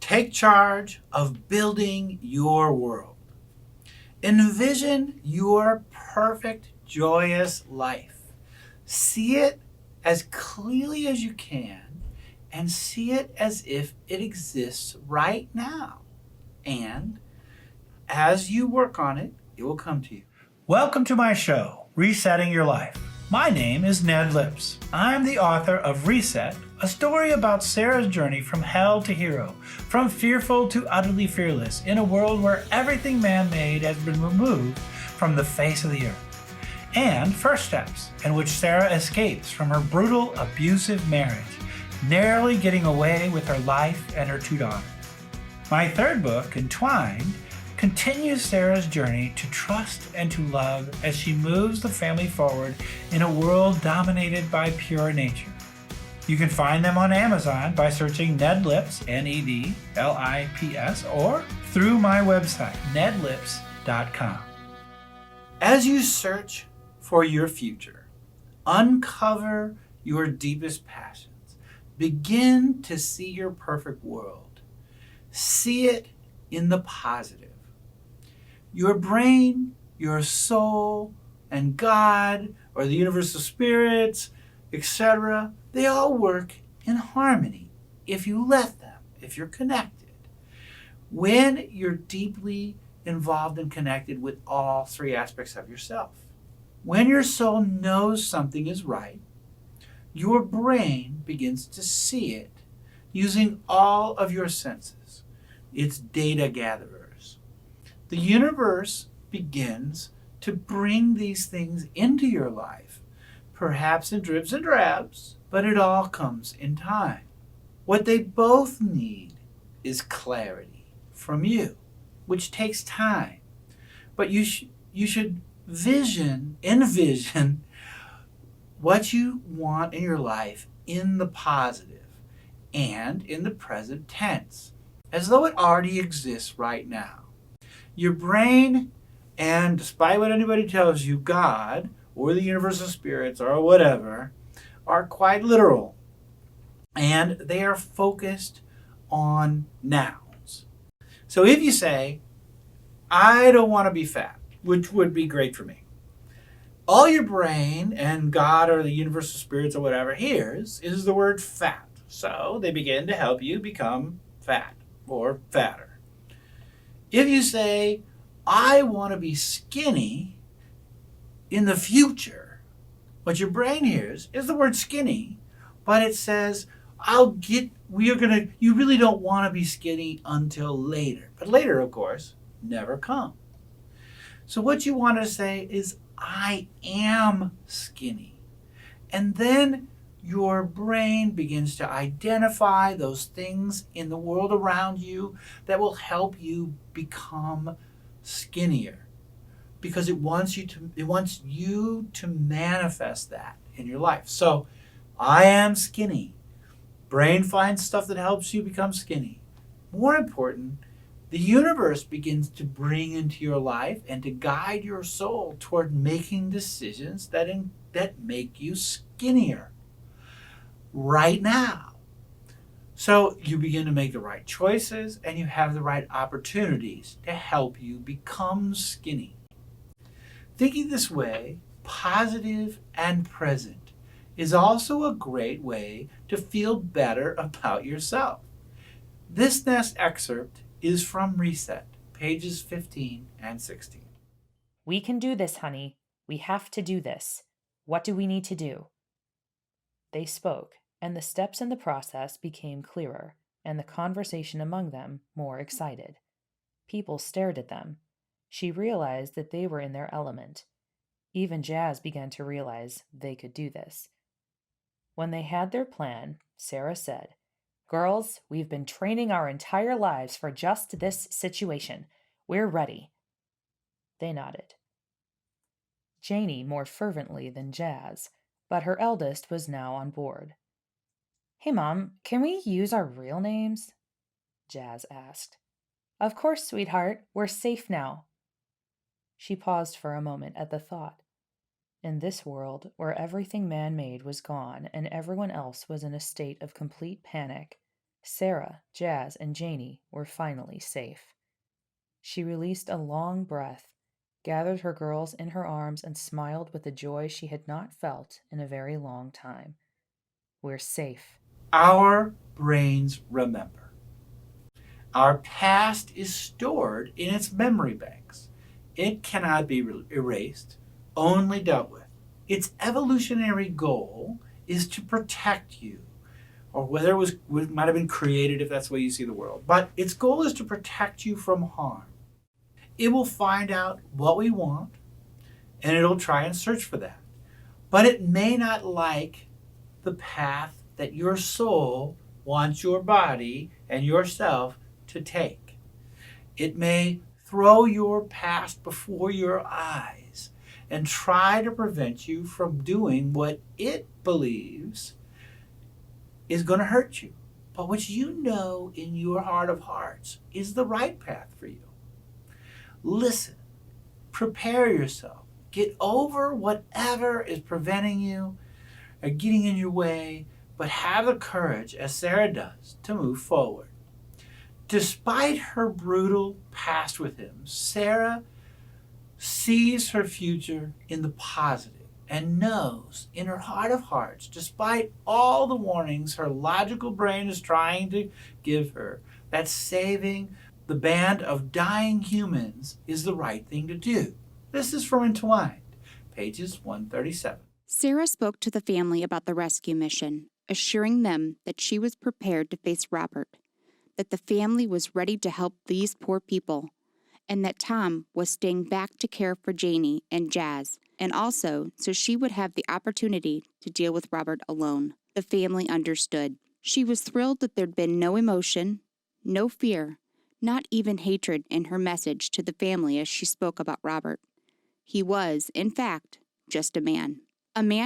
Take charge of building your world. Envision your perfect, joyous life. See it as clearly as you can and see it as if it exists right now. And as you work on it, it will come to you. Welcome to my show, Resetting Your Life. My name is Ned Lips. I'm the author of Reset, a story about Sarah's journey from hell to hero, from fearful to utterly fearless, in a world where everything man-made has been removed from the face of the earth. And First Steps, in which Sarah escapes from her brutal, abusive marriage, narrowly getting away with her life and her 2 daughters. My third book, Entwined, continues Sarah's journey to trust and to love as she moves the family forward in a world dominated by pure nature. You can find them on Amazon by searching Ned Lips, Nedlips, or through my website, nedlips.com. As you search for your future, uncover your deepest passions, begin to see your perfect world. See it in the positive. Your brain, your soul, and God, or the universal spirits, etc., they all work in harmony if you let them, if you're connected. When you're deeply involved and connected with all 3 aspects of yourself. When your soul knows something is right, your brain begins to see it using all of your senses. It's data gatherers. The universe begins to bring these things into your life, perhaps in dribs and drabs, but it all comes in time. What they both need is clarity from you, which takes time. But you should envision what you want in your life in the positive and in the present tense, as though it already exists right now. Your brain, and despite what anybody tells you, God or the universal spirits or whatever, are quite literal. And they are focused on nouns. So if you say, I don't want to be fat, which would be great for me, all your brain and God or the universal spirits or whatever hears is the word fat. So they begin to help you become fat or fatter. If you say, I want to be skinny in the future, what your brain hears is the word skinny, but it says, you really don't want to be skinny until later. But later, of course, never comes. So what you want to say is, I am skinny. And then your brain begins to identify those things in the world around you that will help you become skinnier, because it wants you to manifest that in your life. So I am skinny. Brain finds stuff that helps you become skinny. More important, the universe begins to bring into your life and to guide your soul toward making decisions that make you skinnier right now. So you begin to make the right choices and you have the right opportunities to help you become skinny. Thinking this way, positive and present, is also a great way to feel better about yourself. This next excerpt is from Reset, pages 15 and 16. We can do this, honey. We have to do this. What do we need to do? They spoke, and the steps in the process became clearer, and the conversation among them more excited. People stared at them. She realized that they were in their element. Even Jazz began to realize they could do this. When they had their plan, Sarah said, Girls, we've been training our entire lives for just this situation. We're ready. They nodded. Janie more fervently than Jazz, but her eldest was now on board. Hey, Mom, can we use our real names? Jazz asked. Of course, sweetheart. We're safe now. She paused for a moment at the thought. In this world, where everything man-made was gone and everyone else was in a state of complete panic, Sarah, Jazz, and Janie were finally safe. She released a long breath, gathered her girls in her arms, and smiled with a joy she had not felt in a very long time. We're safe. Our brains remember. Our past is stored in its memory banks. It cannot be erased, only dealt with. Its evolutionary goal is to protect you, or whether it might have been created if that's the way you see the world. But its goal is to protect you from harm. It will find out what we want, and it'll try and search for that. But it may not like the path that your soul wants your body and yourself to take. It may throw your past before your eyes and try to prevent you from doing what it believes is going to hurt you, but which you know in your heart of hearts is the right path for you. Listen, prepare yourself, get over whatever is preventing you or getting in your way, but have the courage, as Sarah does, to move forward. Despite her brutal past with him, Sarah sees her future in the positive and knows in her heart of hearts, despite all the warnings her logical brain is trying to give her, that saving the band of dying humans is the right thing to do. This is from Entwined, pages 137. Sarah spoke to the family about the rescue mission, assuring them that she was prepared to face Robert, that the family was ready to help these poor people, and that Tom was staying back to care for Janie and Jazz, and also so she would have the opportunity to deal with Robert alone. The family understood. She was thrilled that there'd been no emotion, no fear, not even hatred in her message to the family as she spoke about Robert. He was, in fact, just a man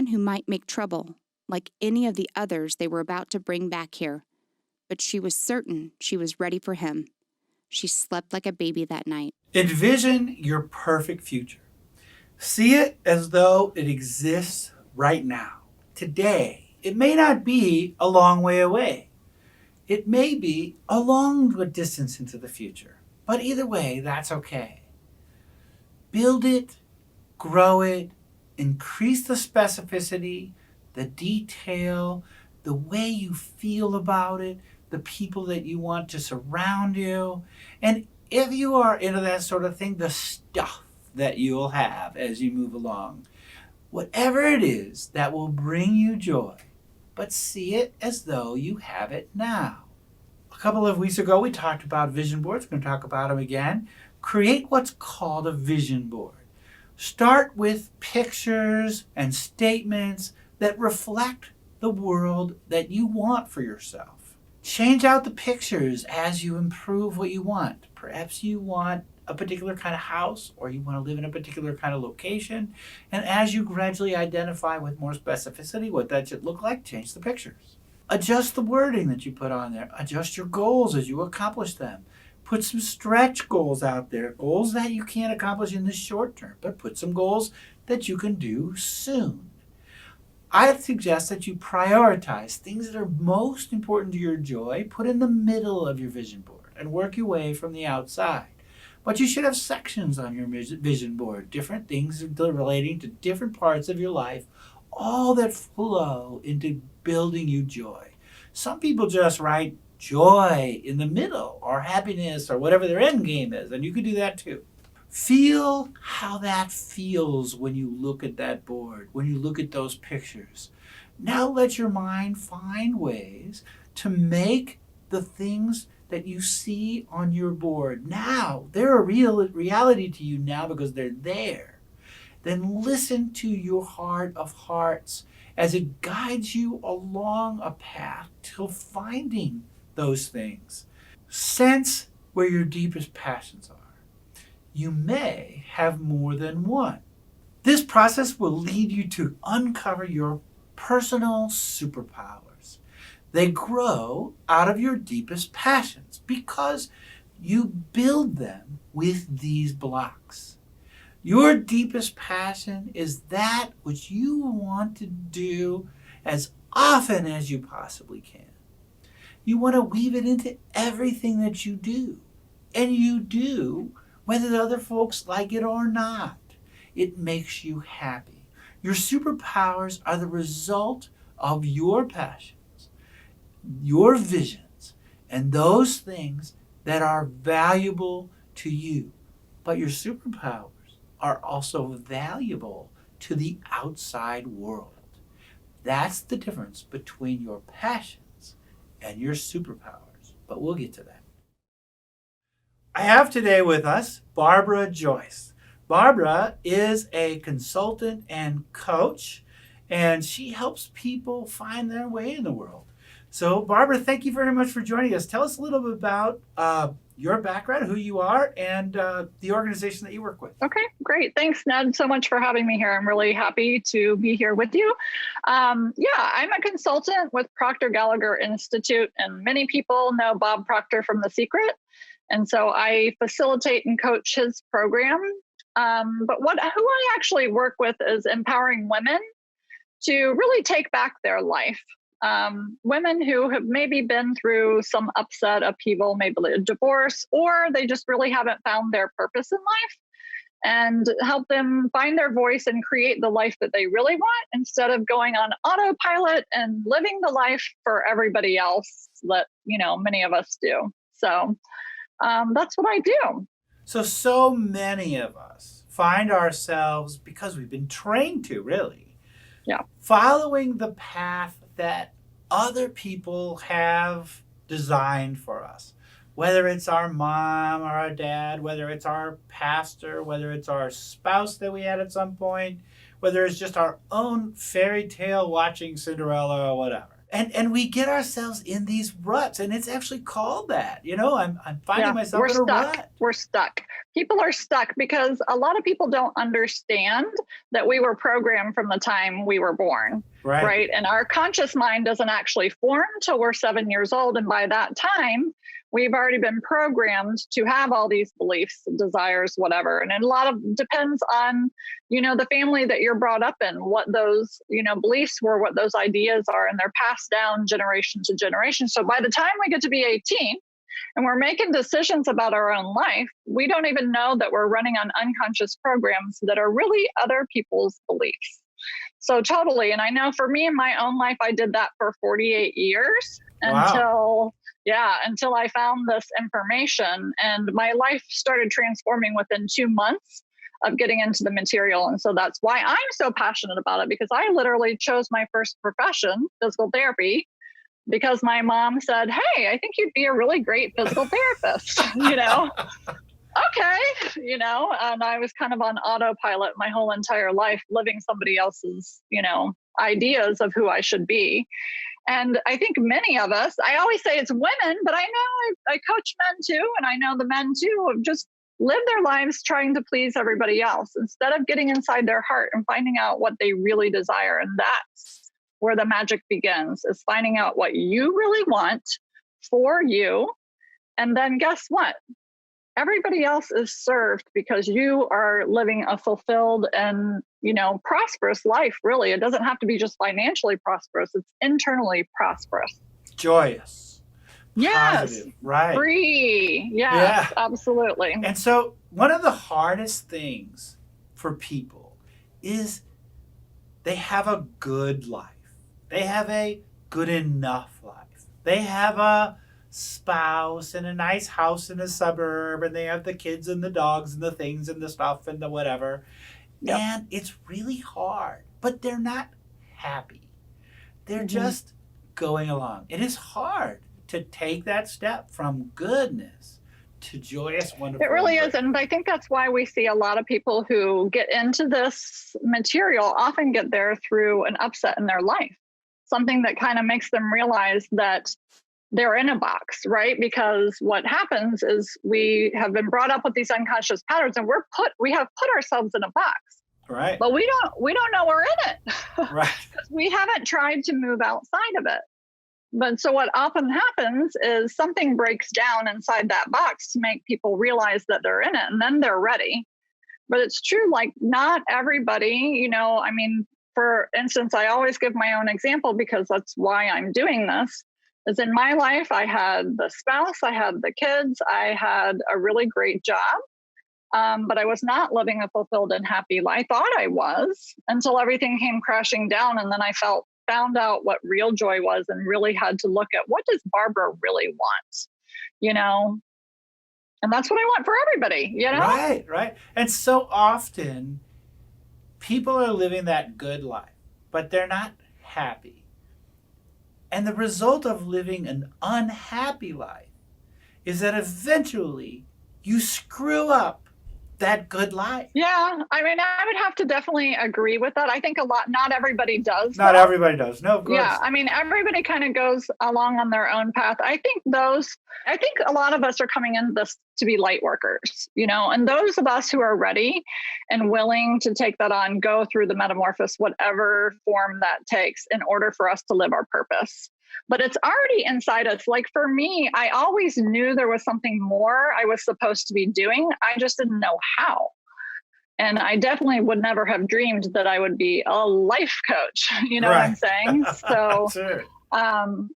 who might make trouble, like any of the others they were about to bring back here. But she was certain she was ready for him. She slept like a baby that night. Envision your perfect future. See it as though it exists right now, today. It may not be a long way away. It may be a long distance into the future. But either way, that's okay. Build it, grow it, increase the specificity, the detail, the way you feel about it, the people that you want to surround you. And if you are into that sort of thing, the stuff that you'll have as you move along. Whatever it is that will bring you joy, but see it as though you have it now. A couple of weeks ago, we talked about vision boards. We're going to talk about them again. Create what's called a vision board. Start with pictures and statements that reflect the world that you want for yourself. Change out the pictures as you improve what you want. Perhaps you want a particular kind of house, or you want to live in a particular kind of location. And as you gradually identify with more specificity what that should look like, change the pictures. Adjust the wording that you put on there. Adjust your goals as you accomplish them. Put some stretch goals out there, goals that you can't accomplish in the short term, but put some goals that you can do soon. I suggest that you prioritize things that are most important to your joy, put in the middle of your vision board, and work your way from the outside. But you should have sections on your vision board, different things relating to different parts of your life, all that flow into building you joy. Some people just write joy in the middle, or happiness, or whatever their end game is, and you could do that too. Feel how that feels when you look at that board, when you look at those pictures. Now let your mind find ways to make the things that you see on your board now, they're a real reality to you now because they're there. Then listen to your heart of hearts as it guides you along a path till finding those things. Sense where your deepest passions are. You may have more than one. This process will lead you to uncover your personal superpowers. They grow out of your deepest passions because you build them with these blocks. Your deepest passion is that which you want to do as often as you possibly can. You want to weave it into everything that you do. And you do, whether the other folks like it or not. It makes you happy. Your superpowers are the result of your passions, your visions, and those things that are valuable to you. But your superpowers are also valuable to the outside world. That's the difference between your passions and your superpowers. But we'll get to that. I have today with us Barbara Joyce. Barbara is a consultant and coach, and she helps people find their way in the world. So, Barbara, thank you very much for joining us. Tell us a little bit about your background, who you are, and the organization that you work with. Okay, great. Thanks, Ned, so much for having me here. I'm really happy to be here with you. I'm a consultant with Proctor Gallagher Institute, and many people know Bob Proctor from The Secret. And so I facilitate and coach his program. But who I actually work with is empowering women to really take back their life. Women who have maybe been through some upset, upheaval, maybe a divorce, or they just really haven't found their purpose in life, and help them find their voice and create the life that they really want instead of going on autopilot and living the life for everybody else that, many of us do. So that's what I do. So many of us find ourselves, because we've been trained to, really, following the path that other people have designed for us. Whether it's our mom or our dad, whether it's our pastor, whether it's our spouse that we had at some point, whether it's just our own fairy tale watching Cinderella or whatever. And we get ourselves in these ruts, and it's actually called that. I'm finding myself in a rut. We're stuck. People are stuck because a lot of people don't understand that we were programmed from the time we were born, right? And our conscious mind doesn't actually form till we're 7 years old. And by that time, we've already been programmed to have all these beliefs, desires, whatever. And a lot of depends on, the family that you're brought up in, what those, beliefs were, what those ideas are, and they're passed down generation to generation. So by the time we get to be 18 and we're making decisions about our own life, we don't even know that we're running on unconscious programs that are really other people's beliefs. So totally. And I know for me in my own life, I did that for 48 years. Wow. Until I found this information, and my life started transforming within 2 months of getting into the material. And so that's why I'm so passionate about it, because I literally chose my first profession, physical therapy, because my mom said, "Hey, I think you'd be a really great physical therapist." Okay, and I was kind of on autopilot my whole entire life, living somebody else's, ideas of who I should be. And I think many of us, I always say it's women, but I know I coach men too. And I know the men too have just lived their lives trying to please everybody else instead of getting inside their heart and finding out what they really desire. And that's where the magic begins, is finding out what you really want for you. And then guess what? Everybody else is served because you are living a fulfilled and, prosperous life, really. It doesn't have to be just financially prosperous. It's internally prosperous. Joyous. Yes. Positive. Right. Free. Yes, absolutely. And so one of the hardest things for people is they have a good life. They have a good enough life. They have a spouse and a nice house in a suburb, and they have the kids and the dogs and the things and the stuff and the whatever. Yep. And it's really hard, but they're not happy. They're just going along. It is hard to take that step from goodness to joyous, wonderful. It really is. And I think that's why we see a lot of people who get into this material often get there through an upset in their life, something that kind of makes them realize that they're in a box, right? Because what happens is we have been brought up with these unconscious patterns, and we have put ourselves in a box. Right. But we don't know we're in it. Right. Because we haven't tried to move outside of it. But so what often happens is something breaks down inside that box to make people realize that they're in it, and then they're ready. But it's true, like not everybody, for instance, I always give my own example because that's why I'm doing this. Is in my life, I had the spouse, I had the kids, I had a really great job. But I was not living a fulfilled and happy life. I thought I was until everything came crashing down. And then I found out what real joy was and really had to look at, what does Barbara really want? You know, and that's what I want for everybody, you know? Right, right. And so often people are living that good life, but they're not happy. And the result of living an unhappy life is that eventually you screw up that good life. Yeah, I mean, I would have to definitely agree with that. I think not everybody does. Not though. everybody does. No, of course. Yeah, I mean, everybody kind of goes along on their own path. I think a lot of us are coming into this to be light workers, you know, and those of us who are ready and willing to take that on, go through the metamorphosis, whatever form that takes, in order for us to live our purpose. But it's already inside us. Like for me, I always knew there was something more I was supposed to be doing. I just didn't know how. And I definitely would never have dreamed that I would be a life coach. You know what I'm saying? So, sure.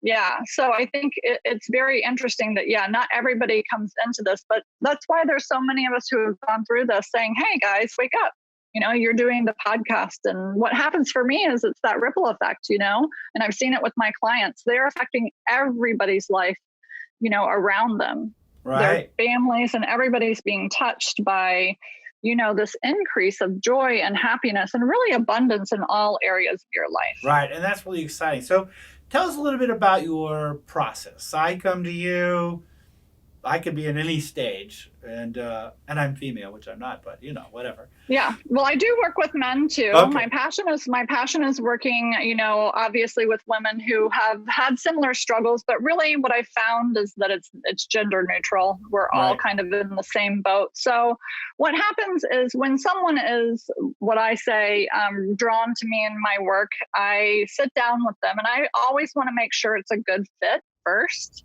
yeah. So I think it's very interesting that, yeah, not everybody comes into this, but that's why there's so many of us who have gone through this saying, hey, guys, wake up. You know, you're doing the podcast. And what happens for me is it's that ripple effect, you know, and I've seen it with my clients. They're affecting everybody's life, you know, around them. Right. Their families, and everybody's being touched by, you know, this increase of joy and happiness and really abundance in all areas of your life. Right. And that's really exciting. So tell us a little bit about your process. I come to you. I could be in any stage, and I'm female, which I'm not, but you know, whatever. Yeah, well, I do work with men too. Okay. My passion is working, you know, obviously with women who have had similar struggles, but really what I found is that it's gender neutral. We're all kind of in the same boat. So what happens is when someone is, what I say, drawn to me in my work, I sit down with them, and I always want to make sure it's a good fit first.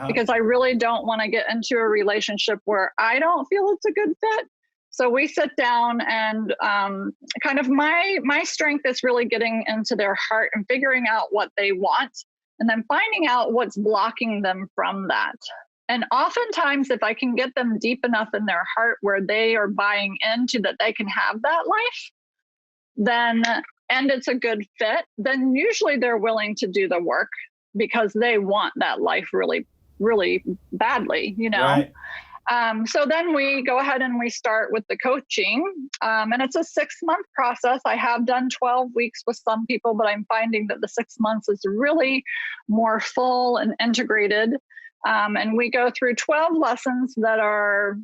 Because I really don't want to get into a relationship where I don't feel it's a good fit. So we sit down, and kind of my strength is really getting into their heart and figuring out what they want, and then finding out what's blocking them from that. And oftentimes, if I can get them deep enough in their heart where they are buying into that they can have that life, then, and it's a good fit, then usually they're willing to do the work because they want that life really, really badly, you know? Right. So then we go ahead and we start with the coaching, and it's a 6-month process. I have done 12 weeks with some people, but I'm finding that the 6 months is really more full and integrated. And we go through 12 lessons that are,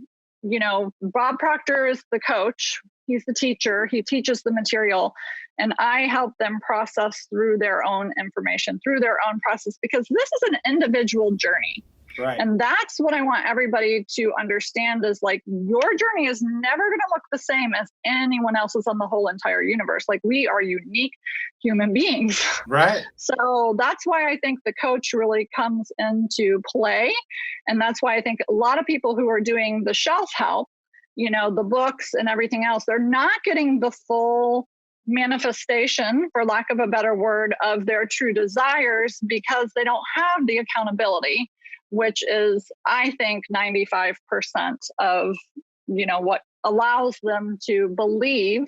you know, Bob Proctor is the coach. He's the teacher. He teaches the material, and I help them process through their own information, through their own process, because this is an individual journey. Right. And that's what I want everybody to understand is, like, your journey is never going to look the same as anyone else's on the whole entire universe. Like, we are unique human beings. Right. So that's why I think the coach really comes into play. And that's why I think a lot of people who are doing the shelf help, you know, the books and everything else, they're not getting the full manifestation, for lack of a better word, of their true desires, because they don't have the accountability, which is, I think, 95% of, you know, what allows them to believe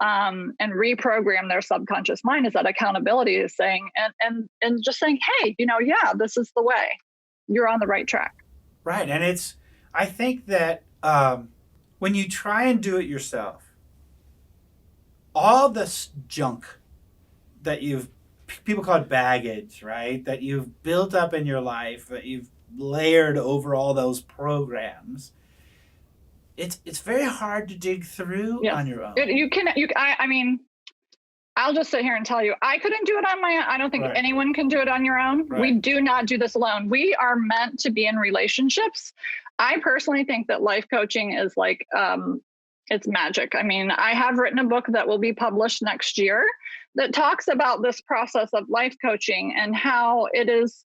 and reprogram their subconscious mind, is that accountability is saying, and just saying, hey, you know, yeah, this is the way. You're on the right track. Right. And I think that when you try and do it yourself, all this junk that people call it baggage, right? That you've built up in your life, that you've layered over all those programs, it's very hard to dig through on your own. I mean, I'll just sit here and tell you, I couldn't do it on my own. I don't think anyone can do it on your own. Right. We do not do this alone. We are meant to be in relationships. I personally think that life coaching is like, it's magic. I mean, I have written a book that will be published next year that talks about this process of life coaching and how it is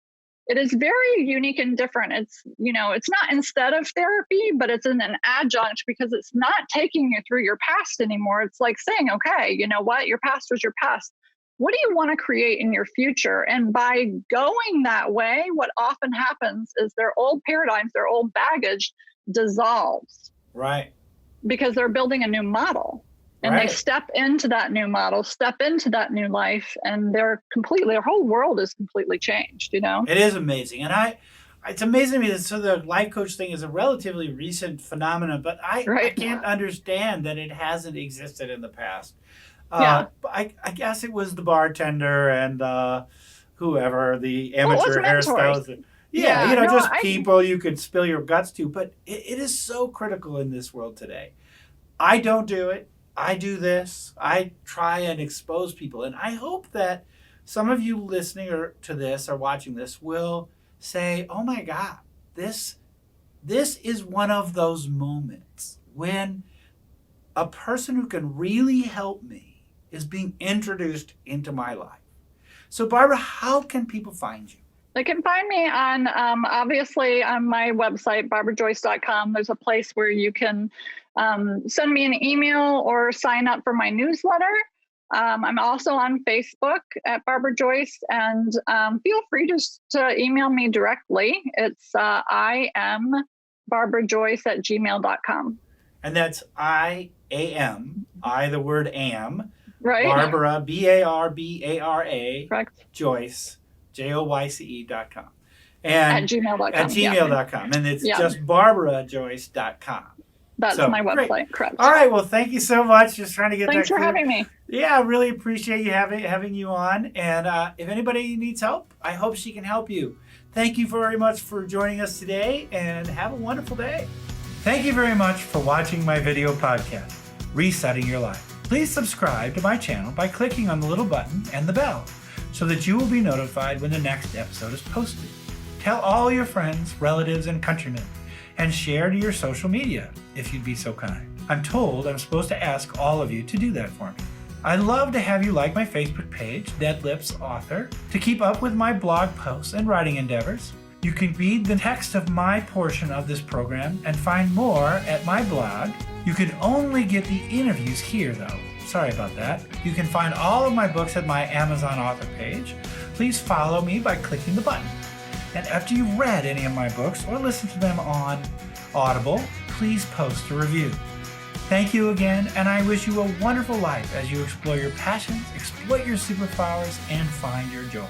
very unique and different. It's, you know, it's not instead of therapy, but it's an adjunct, because it's not taking you through your past anymore. It's like saying, okay, you know what? Your past was your past. what do you want to create in your future? And by going that way, what often happens is their old paradigms, their old baggage dissolves. Right. Because they're building a new model. And Right. they step into that new model, step into that new life, and their whole world is completely changed, you know? It is amazing. And it's amazing to me that the life coach thing is a relatively recent phenomenon, but I can't understand that it hasn't existed in the past. I guess it was the bartender and whoever, the amateur hairstylist. Yeah, just people you could spill your guts to. But it is so critical in this world today. I don't do it. I do this. I try and expose people. And I hope that some of you listening to this or watching this will say, oh my God, this is one of those moments when a person who can really help me is being introduced into my life. So Barbara, how can people find you? They can find me on, obviously, on my website, barbarajoyce.com. There's a place where you can send me an email or sign up for my newsletter. I'm also on Facebook at Barbara Joyce, and feel free just to email me directly. It's I am barbarajoyce@gmail.com. And that's I-A-M, the word am, right? Barbara, B-A-R-B-A-R-A, correct. Joyce, Joyce.com. And at gmail.com. At gmail.com. And it's just barbarajoyce.com. That's my website, great. Correct. All right, well, thank you so much. Just trying to get Thanks for having me. Yeah, I really appreciate you having you on. And if anybody needs help, I hope she can help you. Thank you very much for joining us today, and have a wonderful day. Thank you very much for watching my video podcast, Resetting Your Life. Please subscribe to my channel by clicking on the little button and the bell so that you will be notified when the next episode is posted. Tell all your friends, relatives, and countrymen, and share to your social media if you'd be so kind. I'm told I'm supposed to ask all of you to do that for me. I'd love to have you like my Facebook page, Dead Lips Author, to keep up with my blog posts and writing endeavors. You can read the text of my portion of this program and find more at my blog. You can only get the interviews here though. Sorry about that. You can find all of my books at my Amazon author page. Please follow me by clicking the button. And after you've read any of my books or listened to them on Audible, please post a review. Thank you again, and I wish you a wonderful life as you explore your passions, exploit your superpowers, and find your joy.